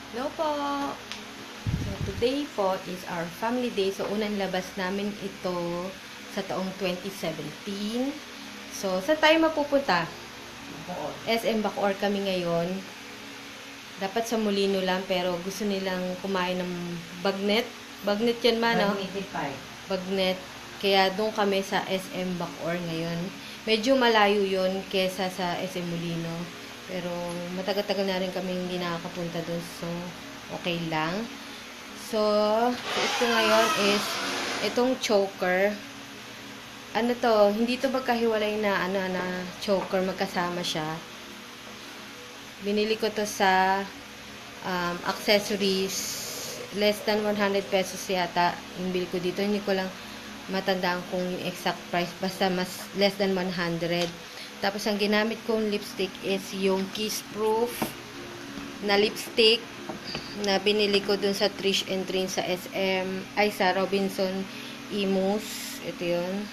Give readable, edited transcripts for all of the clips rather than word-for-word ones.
Hello po! So, today po is our family day. So, unang labas namin ito sa taong 2017. So, saan tayo mapupunta? SM Bacoor kami ngayon. Dapat sa Molino lang, pero gusto nilang kumain ng bagnet. Bagnet yan man, no? Bagnet. Kaya doon kami sa SM Bacoor ngayon. Medyo malayo yon kesa sa SM Molino. Pero matagal-tagal na rin kami hindi nakakapunta doon. So, okay lang. So, ito ngayon is itong choker. Ano to? Hindi to magkahiwalay na choker. Magkasama siya. Binili ko to sa accessories. Less than 100 pesos yata yung bill ko dito. Hindi ko lang matandaan kung yung exact price. Basta mas less than 100. Tapos, ang ginamit kong lipstick is yung Kiss Proof na lipstick na binili ko dun sa Trish and Trin sa SM, ay sa Robinson Imus. Ito yun.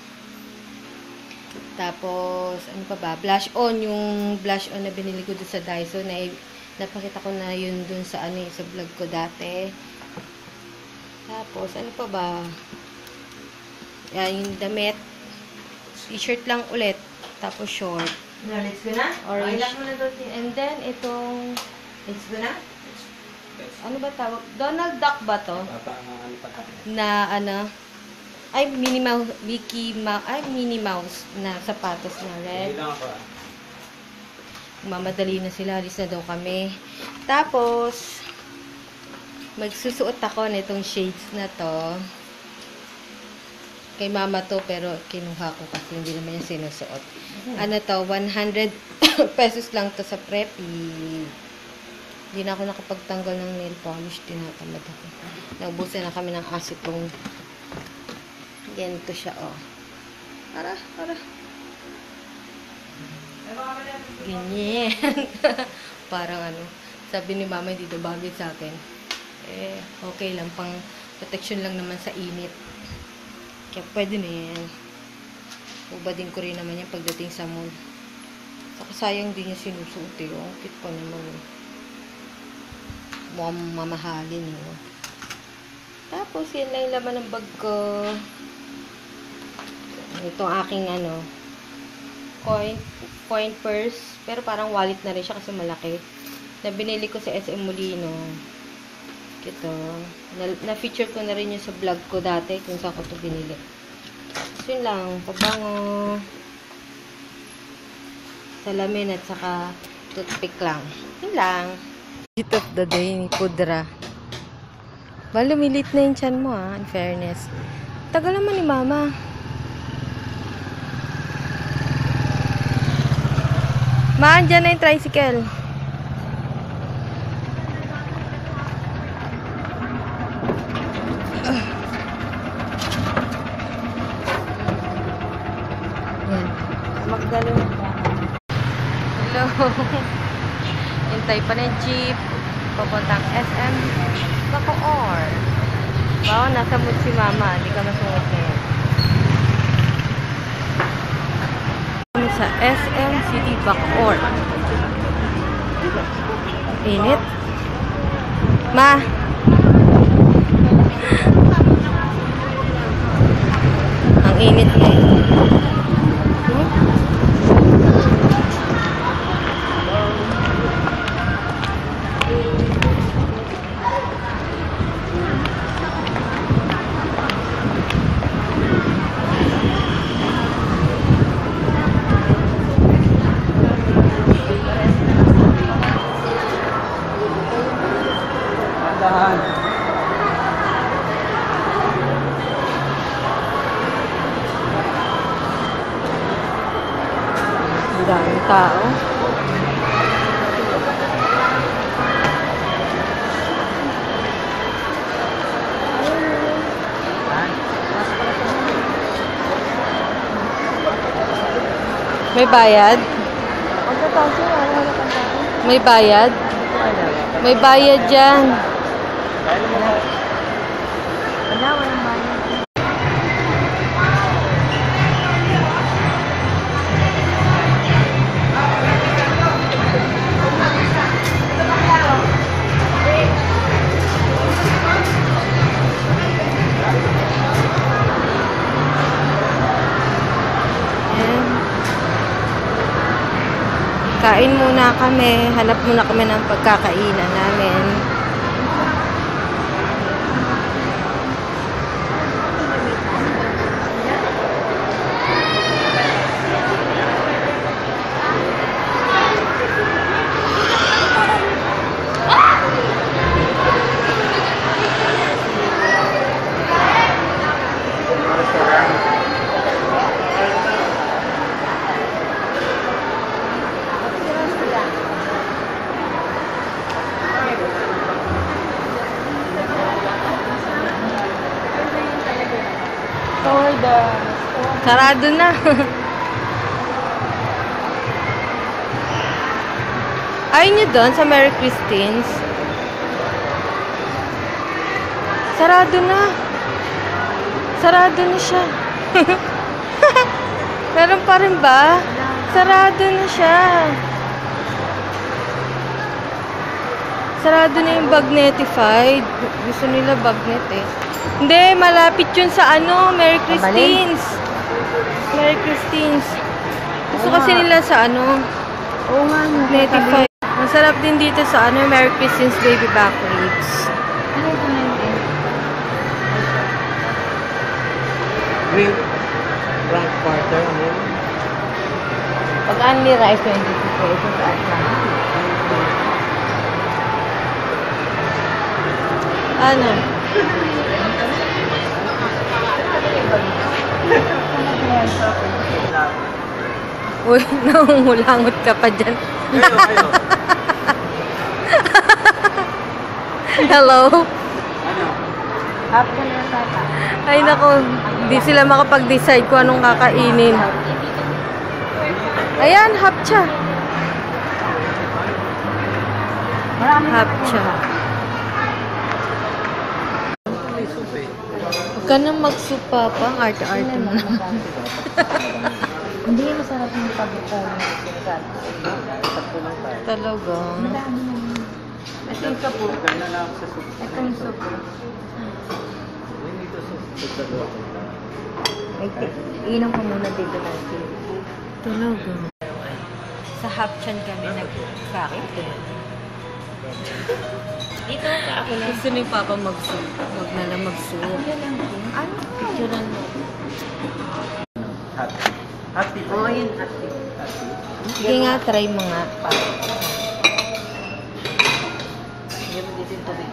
Tapos, ano pa ba? Blush on. Yung blush on na binili ko dun sa Daiso. Napakita ko na yun dun sa, sa vlog ko dati. Tapos, ano pa ba? Yan, yung damit. T-shirt lang ulit. Tapos short. Let's go na? Orange. Mo na doon. And then, itong, Let's go na? ano ba tawag? Donald Duck ba to? Na, ay, Minnie Mouse, Minnie Mouse na sapatos na red. Mamadali na sila. Alis na daw kami. Tapos, magsusuot ako nitong shades na to. Kay mama to, pero kinuha ko kasi hindi naman yung sinusuot. Ano to, 100 pesos lang to sa Preppy. Hindi na ako nakapagtanggal ng nail polish. Tinatamad ako. Naubusan na kami ng asitong. Ganito siya, oh. Para. Ganyan. Parang sabi ni mama, hindi ito bagay sa akin. Okay lang. Pang protection lang naman sa init. Kaya pwede na yan. Ubadin ko rin naman yan pagdating sa mall. Saka sayang din yung sinusuot eh. Ang cute pa naman eh. Mukhang mamahalin eh. Tapos yan lang yung laman ng bag ko. Itong aking coin purse. Pero parang wallet na rin siya kasi malaki. Na binili ko sa SM Molino. Ito. Na-feature ko na rin yung sa vlog ko dati kung saan ko ito binili. So, yun lang. Pabango. Salamin at saka toothpick lang. Yun lang. Hit of the day ni Pudra. Lumilit na yung tiyan mo in fairness. Tagal naman ni mama. Andyan na yung tricycle. Magdalo. Hello. Hintay pa na jeep. Papuntang SM Bacoor. Wow, nasa mood si mama. Hindi ka masungot ngayon. Kami sa SM City Bacoor. Init. Ma. Ang init ngayon. Daming tao. May bayad? May bayad? May bayad dyan. Wala, walang bayad. muna kami. Hanap muna kami ng pagkakainan namin. Sarado na. Ayaw nyo doon sa Mary Christine's? Sarado na. Sarado na siya. Meron pa rin ba? Sarado na siya. Sarado na yung Bagnetified. Gusto nila Bagnet eh. Hindi, malapit yun sa ano, Mary Christine's. Mary Christine's. Gusto kasi nila sa ano, Bagnetified. Masarap din dito sa ano, Mary Christine's baby back ribs. Ano ito na yun? Grilled Frank Quarter. Pag only rice, 22 pesos at Ano? Uy, nangungulangot ka pa dyan. Hello? half ka na tata. Ay nako, hindi sila makapag-decide kung anong kakainin. Ayan, hapcha. Hapcha. Huwag ka na magsupa pa. Ang arte-arte mo na. Hindi masarap yung pagkakal. Talaga. Madami naman. Ito yung sapo. Ito yung sapo. Iinom ko muna dito natin. Talaga. Sa hapchan kami nag-kakit eh. Dito ka ako lang. Gusto ni Papa mag-soup. Huwag na lang mag-soup. Ano? Picturean mo. Happy. Oo, yun. Happy. Sige nga, try mo nga. Hindi mo dito yung tubig.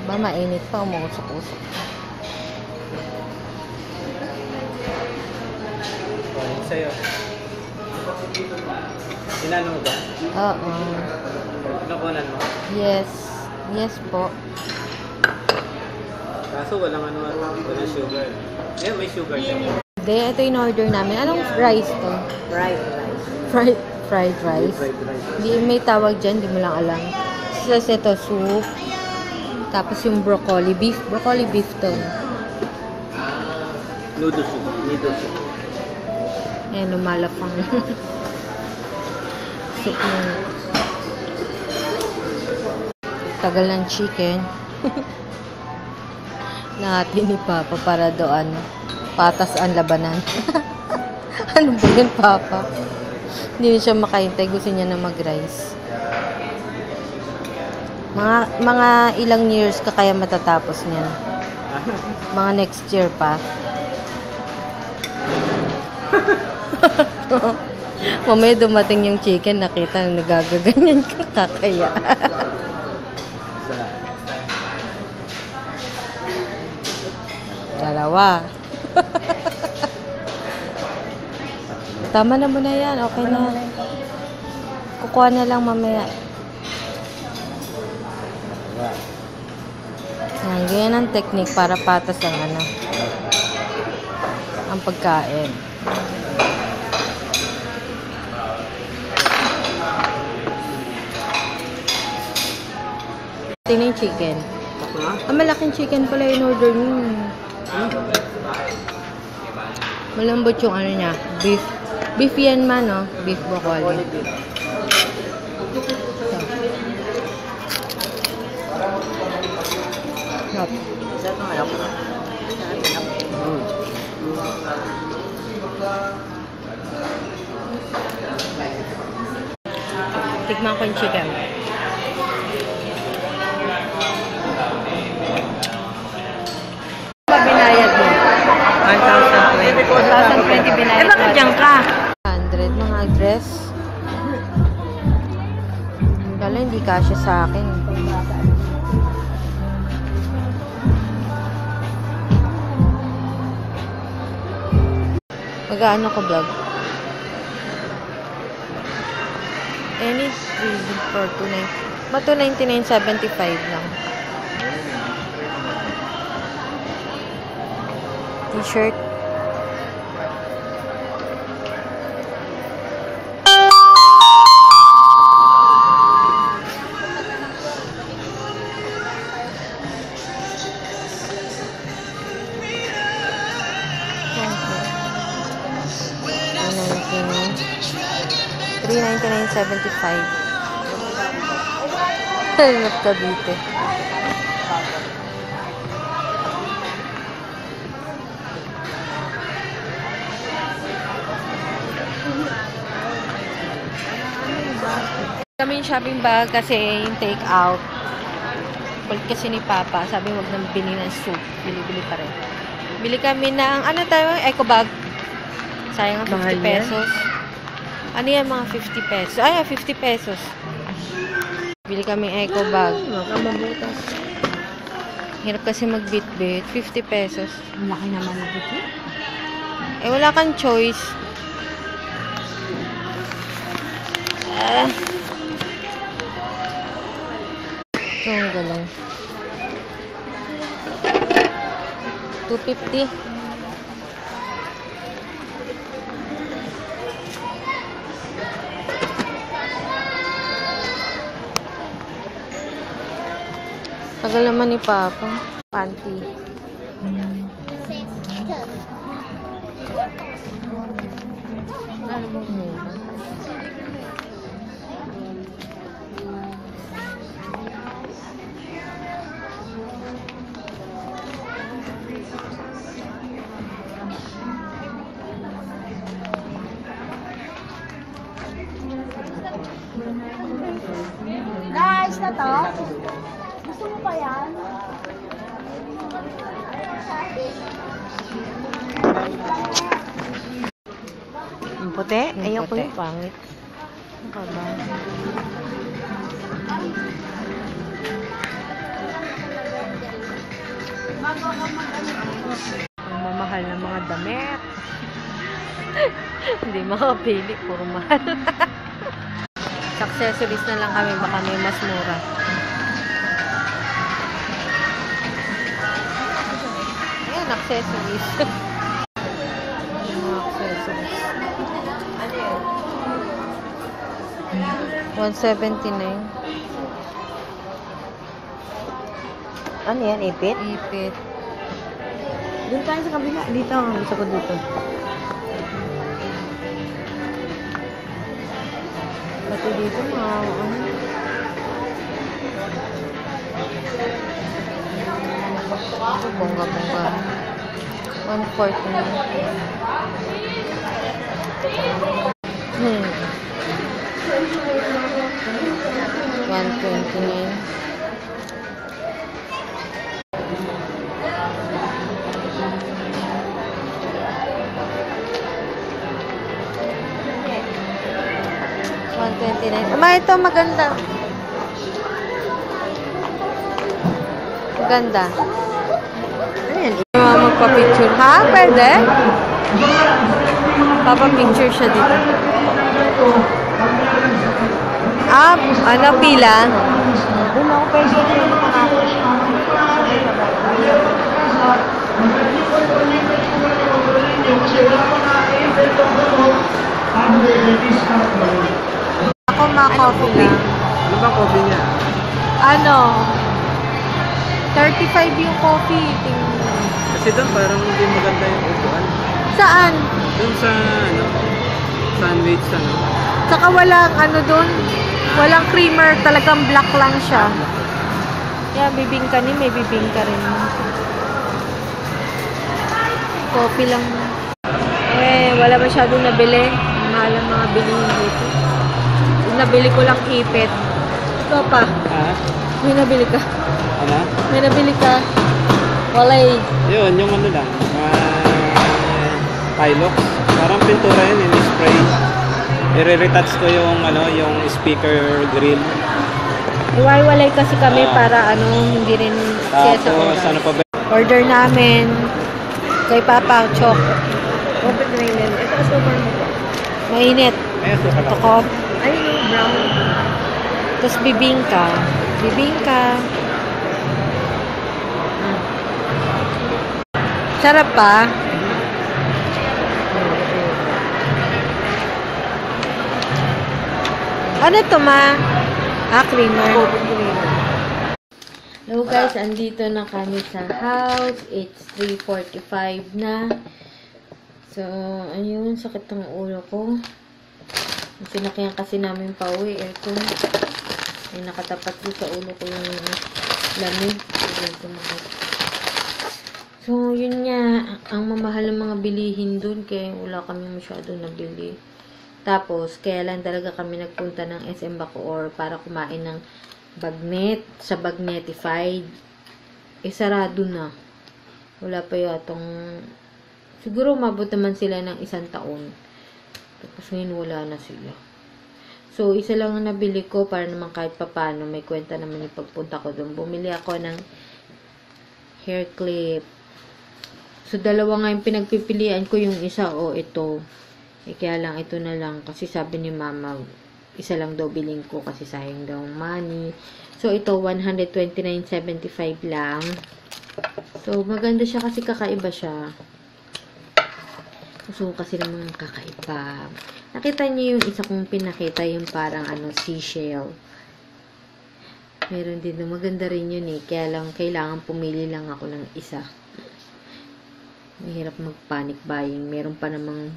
Ba, mainit pa. Umuusok-usok. Sa'yo. Inano ba? Oo. Nakunan mo? Yes. Yes po. Kaso walang walang sugar. Eh, may sugar siya. Hindi, ito yung order namin. Anong rice to? Fried rice. Fried rice. Fried rice. Hindi may tawag dyan, hindi mo lang alam. Tapos ito, soup. Tapos yung broccoli beef. Broccoli beef to. Noodle soup. Noodle soup. Ayan, lumalapang. Soup mo. Tagal ng chicken. Nahati ni Papa para doon. Patas ang labanan. Ano ba yun, Papa? Hindi siya makahintay. Gusto niya na mag-rice. Mga ilang years ka kaya matatapos niyan? Mga next year pa. Mamaya dumating yung chicken, nakita na nagagaganyan ka, kakaya. Dalawa. Tama na muna yan, okay na. Kukuha na lang mamaya. Ganyan ang technique para patas ang ang pagkain. Ito na yung chicken. Malaking chicken pala yung order niyo. Malambot yung ano niya. Beef. Beef yan man, no? Beef broccoli. manok. Tikman ko yung chicken. Ano ba binayad mo? 1,020 binayad. Bakit dyan ka? 100 mga dress. Kala hindi kasya sa akin. Mag-ano ko vlog? Any reason for 299.75 lang. T-shirt. $399.75. Hanap ka dito. Kami yung shopping bag kasi yung take out. Kulit kasi ni Papa. Sabi wag nang bili ng soup. Bili-bili pa rin. Bili kami ng, ano tayo, eco bag. Sayang ang 50 pesos. Ano yan, mga 50 pesos? Ay, 50 pesos. Bili kami eco bag. Mabutas. Hirap kasi magbitbit. 50 pesos. Ang laki naman ng buti. Eh, wala kang choice. Ang galang. 250. Tagal naman ni Papa. Panty. Guys, na to? Gusto mo pa yan? Ang puti? Ayaw ko puti. yung Pangit. Ano ka ba? Ang mamahal ng mga damit. Hindi makapili. Puro mahal. Sa accessories na lang kami. Baka may mas mura. Ayan, accessories. Mga accessories. 179. Ano yan? Ipit? Ipit. Doon tayo sa kabila. Dito. Gusto ko dito. Pati dito mga bongga-bongga. 129. Ama, ito maganda. Maganda. Ano yan? Magpa-picture. Ha? Pwede? Papa-picture siya dito. Ah, ano, pila? Doon ako pwede yung makakapos. Ako ma-coffee lang. Ano ba coffee niya? Ano? 35 yung coffee. Tingnan mo. Kasi doon parang hindi maganda yung upuan. Saan? Doon sa, ano, sandwich, ano. Saka walang ano dun. Walang creamer. Talagang black lang siya. Yeah, bibingka ni. May bibingka rin. coffee lang. Wala masyadong nabili. Mahal ang mga bilihin dito. Yung nabili ko lang ipit. Ikaw pa. Ha? May nabili ka. Ano? May nabili ka. Walay. Yun, yung ano lang. Pilot. Parang pintura yun, yung spray. I-retouch ko yung ano, yung speaker grill. Iwalay kasi kami para hindi rin siya sa Tapos ano pa ba? order namin kay Papa Chok. Open na yun. Ito ang super mo. Mainit. May asuka lang. Toko. Ay, no, brown. Tapos bibingka. Bibingka. Sarap pa. Ano to, ma? Creamer. Hello guys, andito na kami sa house. It's 3:45 na. So, ayun, sakit ng ulo ko. Sinakyan kasi namin pa uwi, aircon. Ay, nakatapat doon sa ulo ko yung lamig. So, yun nga, ang mamahal ng mga bilihin doon, kaya wala kami masyado nabili. Tapos, kaya lang talaga kami nagpunta ng SM Bacoor para kumain ng bagnet sa Bagnetified. Sarado na. Wala pa yatong, siguro umabot naman sila ng 1 taon. Tapos ngayon wala na sila. So, isa lang ang nabili ko para naman kahit papano may kwenta naman yung pagpunta ko doon. Bumili ako ng hair clip. So, dalawa nga yung pinagpipilian ko, yung isa o ito. Kaya lang ito na lang kasi sabi ni mama isa lang daw biling ko kasi sayang daw money. So, ito 129.75 lang. So, maganda siya kasi kakaiba siya. Gusto ko kasi naman kakaiba. Nakita niyo yung isa kong pinakita, yung parang seashell. Meron din, maganda rin yun eh. Kaya lang, kailangan pumili lang ako ng isa. Mahirap mag-panic buying. Meron pa namang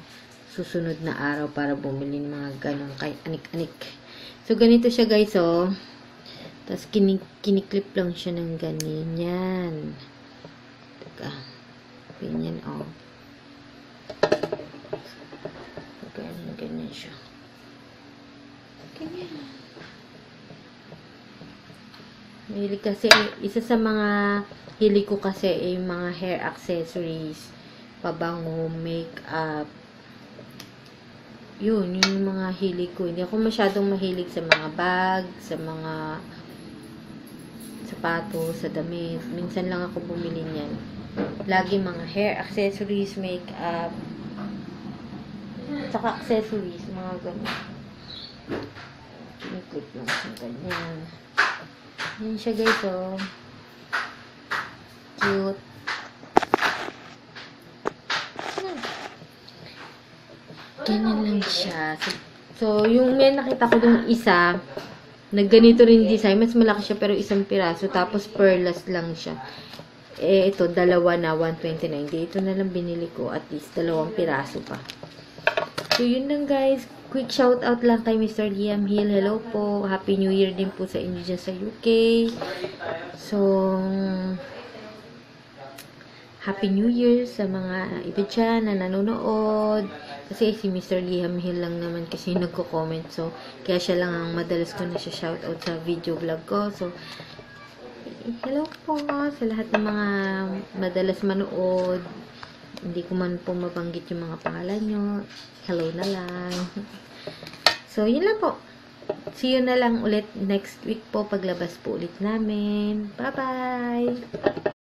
susunod na araw para bumili ng mga ganong kay anik-anik. So, ganito siya guys, oh. Tapos, kiniklip lang siya ng ganyan. Teka. Ganyan, oh. Ganyan siya. Ganyan. Mahilig kasi, isa sa mga hilig ko kasi ay mga hair accessories, pabango, makeup. Yun, yung mga hilig ko. Hindi ako masyadong mahilig sa mga bag, sa mga sapatos, sa damit. Minsan lang ako bumili niyan. Lagi mga hair accessories, makeup, saka accessories, mga ganun. Clip lang siya ganyan. Yan siya guys, oh. Cute. Ganyan lang siya. So, yung may nakita ko dun isa, nagganito rin design. Mas malaki siya pero isang piraso. Tapos, pearless lang siya. Ito, dalawa na, 129. Dito na lang binili ko. At least, 2 piraso pa. So, yun lang guys. Quick shout out lang kay Mr. Liam Hill. Hello po. Happy New Year din po sa inyo dyan sa UK. So, Happy New Year sa mga iba dyan na nanonood. Kasi si Mr. Liam Hill lang naman kasi nagko-comment. So, kaya siya lang ang madalas ko na siya shoutout sa video vlog ko. So, hello po sa lahat ng mga madalas manood. Hindi ko man po mabanggit yung mga pangalan nyo. Hello na lang. So, yun lang po. See you na lang ulit next week po paglabas po ulit namin. Bye-bye!